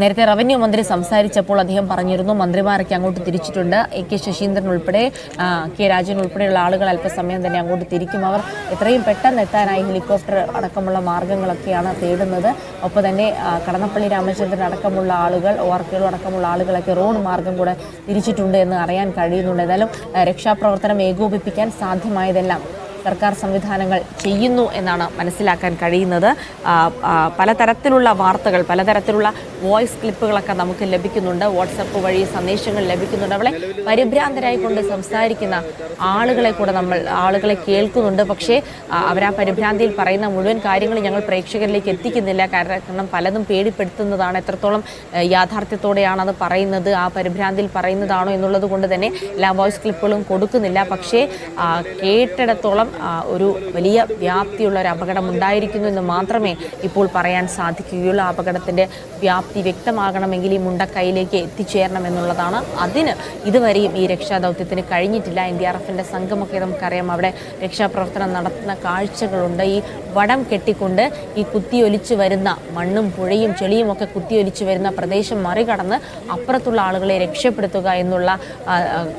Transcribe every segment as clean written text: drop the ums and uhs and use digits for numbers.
നേരത്തെ റവന്യൂ മന്ത്രി സംസാരിച്ചപ്പോൾ അദ്ദേഹം പറഞ്ഞിരുന്നു മന്ത്രിമാരൊക്കെ അങ്ങോട്ട് തിരിച്ചിട്ടുണ്ട്. കെ ശശീന്ദ്രൻ ഉൾപ്പെടെ കെ രാജൻ ഉൾപ്പെടെയുള്ള ആളുകൾ അല്പസമയം തന്നെ അങ്ങോട്ട് തിരിക്കും. അവർ എത്രയും പെട്ടെന്ന് എത്താനായി ഹെലികോപ്റ്റർ അടക്കമുള്ള മാർഗങ്ങളൊക്കെയാണ് തേടുന്നത്. ഒപ്പം തന്നെ കടന്നപ്പള്ളി രാമചന്ദ്രൻ അടക്കമുള്ള ആളുകൾ, ORKകളും അടക്കമുള്ള ആളുകളൊക്കെ റോഡ് മാർഗം കൂടെ തിരിച്ചിട്ടുണ്ട് എന്ന് അറിയാൻ കഴിയുന്നുണ്ട്. ഏതായാലും രക്ഷാപ്രവർത്തനം ഏകോപിപ്പിക്കാൻ സാധ്യമായതെല്ലാം സർക്കാർ സംവിധാനങ്ങൾ ചെയ്യുന്നു എന്നാണ് മനസ്സിലാക്കാൻ കഴിയുന്നത്. പലതരത്തിലുള്ള വാർത്തകൾ, പലതരത്തിലുള്ള വോയിസ് ക്ലിപ്പുകളൊക്കെ നമുക്ക് ലഭിക്കുന്നുണ്ട്. വാട്സപ്പ് വഴി സന്ദേശങ്ങൾ ലഭിക്കുന്നുണ്ട്. അവളെ പരിഭ്രാന്തരായിക്കൊണ്ട് സംസാരിക്കുന്ന ആളുകളെ കേൾക്കുന്നുണ്ട്. പക്ഷേ അവരാ പരിഭ്രാന്തിയിൽ പറയുന്ന മുഴുവൻ കാര്യങ്ങളും ഞങ്ങൾ പ്രേക്ഷകരിലേക്ക് എത്തിക്കുന്നില്ല. കാരണം പലതും പേടിപ്പെടുത്തുന്നതാണ്. എത്രത്തോളം യാഥാർത്ഥ്യത്തോടെയാണ് അത് പറയുന്നത്, ആ പരിഭ്രാന്തിയിൽ പറയുന്നതാണോ എന്നുള്ളത് കൊണ്ട് തന്നെ എല്ലാ വോയിസ് ക്ലിപ്പുകളും കൊടുക്കുന്നില്ല. പക്ഷേ കേട്ടിടത്തോളം ഒരു വലിയ വ്യാപ്തിയുള്ള ഒരു അപകടം ഉണ്ടായിരിക്കുന്നു എന്ന് മാത്രമേ ഇപ്പോൾ പറയാൻ സാധിക്കുകയുള്ളൂ. അപകടത്തിൻ്റെ വ്യാപ്തി വ്യക്തമാകണമെങ്കിൽ ഈ മുണ്ടക്കൈയിലേക്ക് എത്തിച്ചേരണം എന്നുള്ളതാണ്. അതിന് ഇതുവരെയും ഈ രക്ഷാദൗത്യത്തിന് കഴിഞ്ഞിട്ടില്ല. NDRFിൻ്റെ സംഘമൊക്കെ നമുക്കറിയാം, അവിടെ രക്ഷാപ്രവർത്തനം നടത്തുന്ന കാഴ്ചകളുണ്ട്. ഈ വടം കെട്ടിക്കൊണ്ട് ഈ കുത്തിയൊലിച്ചു വരുന്ന മണ്ണും പുഴയും ചെളിയും ഒക്കെ കുത്തിയൊലിച്ചു വരുന്ന പ്രദേശം മറികടന്ന് അപ്പുറത്തുള്ള ആളുകളെ രക്ഷപ്പെടുത്തുക എന്നുള്ള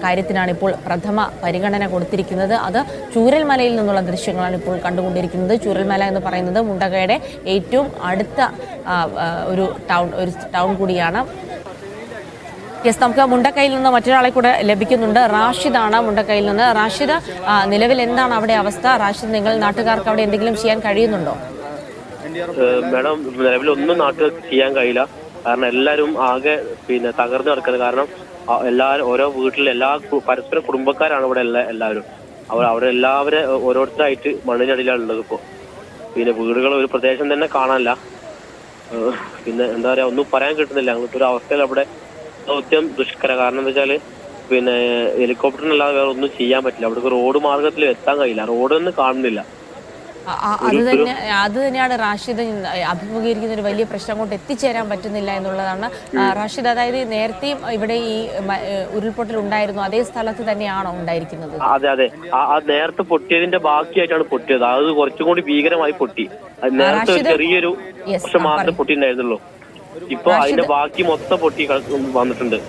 കാര്യത്തിനാണ് ഇപ്പോൾ പ്രഥമ പരിഗണന കൊടുത്തിരിക്കുന്നത്. അത് ചൂരൽമലയിൽ നിന്നുള്ള ദൃശ്യങ്ങളാണ് ഇപ്പോൾ കണ്ടുകൊണ്ടിരിക്കുന്നത്. ചൂരൽമല എന്ന് പറയുന്നത് മുണ്ടക്കയുടെ ഏറ്റവും അടുത്ത ഒരു ടൗൺ കൂടിയാണ്. നമുക്ക് മുണ്ടക്കൈയിൽ നിന്ന് മറ്റൊരാളെ കൂടെ ലഭിക്കുന്നുണ്ട്. റാഷിദാണ് മുണ്ടക്കൈയിൽ നിന്ന്. റാഷിദ്, നിലവിൽ എന്താണ് അവിടെ അവസ്ഥ? റാഷിദ്, നിങ്ങൾ നാട്ടുകാർക്ക് അവിടെ എന്തെങ്കിലും ചെയ്യാൻ കഴിയുന്നുണ്ടോ? മാഡം, നിലവിൽ ഒന്നും നാട്ടുകാർക്ക് ചെയ്യാൻ കഴിയില്ല. കാരണം എല്ലാവരും ആകെ തകർന്നു കിടക്കുന്നത്. കാരണം എല്ലാവരും ഓരോ വീട്ടിലെ പരസ്പര കുടുംബക്കാരാണ് ഇവിടെ എല്ലാവരും. അവിടെ എല്ലാവരും ഓരോരുത്തരായിട്ട് മണ്ണിനടിയിലാണ് ഉള്ളത്. ഇപ്പോൾ വീടുകൾ ഒരു പ്രദേശം തന്നെ കാണാനില്ല. എന്താ പറയാ, ഒന്നും പറയാൻ കിട്ടുന്നില്ല. അങ്ങനത്തെ ഒരു അവസ്ഥയിൽ അവിടെ ദൗത്യം ദുഷ്കര. കാരണം എന്താ വെച്ചാല് ഹെലികോപ്റ്ററിനല്ലാതെ വേറെ ഒന്നും ചെയ്യാൻ പറ്റില്ല. അവിടെ റോഡ് മാർഗത്തിൽ എത്താൻ കഴിയില്ല. റോഡൊന്നും കാണുന്നില്ല. അത് തന്നെയാണ് റാഷിദ് അഭിമുഖീകരിക്കുന്ന ഒരു വലിയ പ്രശ്നം. അങ്ങോട്ട് എത്തിച്ചേരാൻ പറ്റുന്നില്ല എന്നുള്ളതാണ്. റാഷിദ്, അതായത് നേരത്തെയും ഇവിടെ ഈ ഉരുൾപൊട്ടൽ ഉണ്ടായിരുന്നു, അതേ സ്ഥലത്ത് തന്നെയാണോ ഉണ്ടായിരിക്കുന്നത്? അതെ അതെ, ആ നേരത്തെ പൊട്ടിയതിന്റെ ബാക്കിയായിട്ടാണ് പൊട്ടിയത്. അത് കുറച്ചും കൂടി ഭീകരമായി പൊട്ടി. നേരത്തെ ചെറിയൊരു വർഷം മാത്രമേ പൊട്ടിയിട്ടുണ്ടായിരുന്നുള്ളൂ. ഇപ്പൊ അതിന്റെ ബാക്കി മൊത്തം പൊട്ടി വന്നിട്ടുണ്ട്.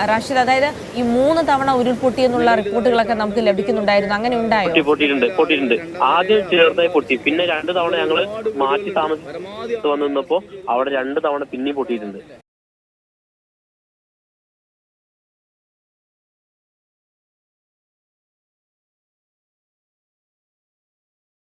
റാഷിദ്, അതായത് ഈ 3 തവണ ഉരുൾപൊട്ടി എന്നുള്ള റിപ്പോർട്ടുകളൊക്കെ നമുക്ക് ലഭിക്കുന്നുണ്ടായിരുന്നു. അങ്ങനെ ഉണ്ടായോ? പൊട്ടിയിട്ടുണ്ട്. ആദ്യം ചെറുതായി പൊട്ടി, പിന്നെ 2 തവണ ഞങ്ങള് മാറ്റി താമസിച്ച് വന്നപ്പോ അവിടെ 2 തവണ പിന്നെയും പൊട്ടിയിട്ടുണ്ട്.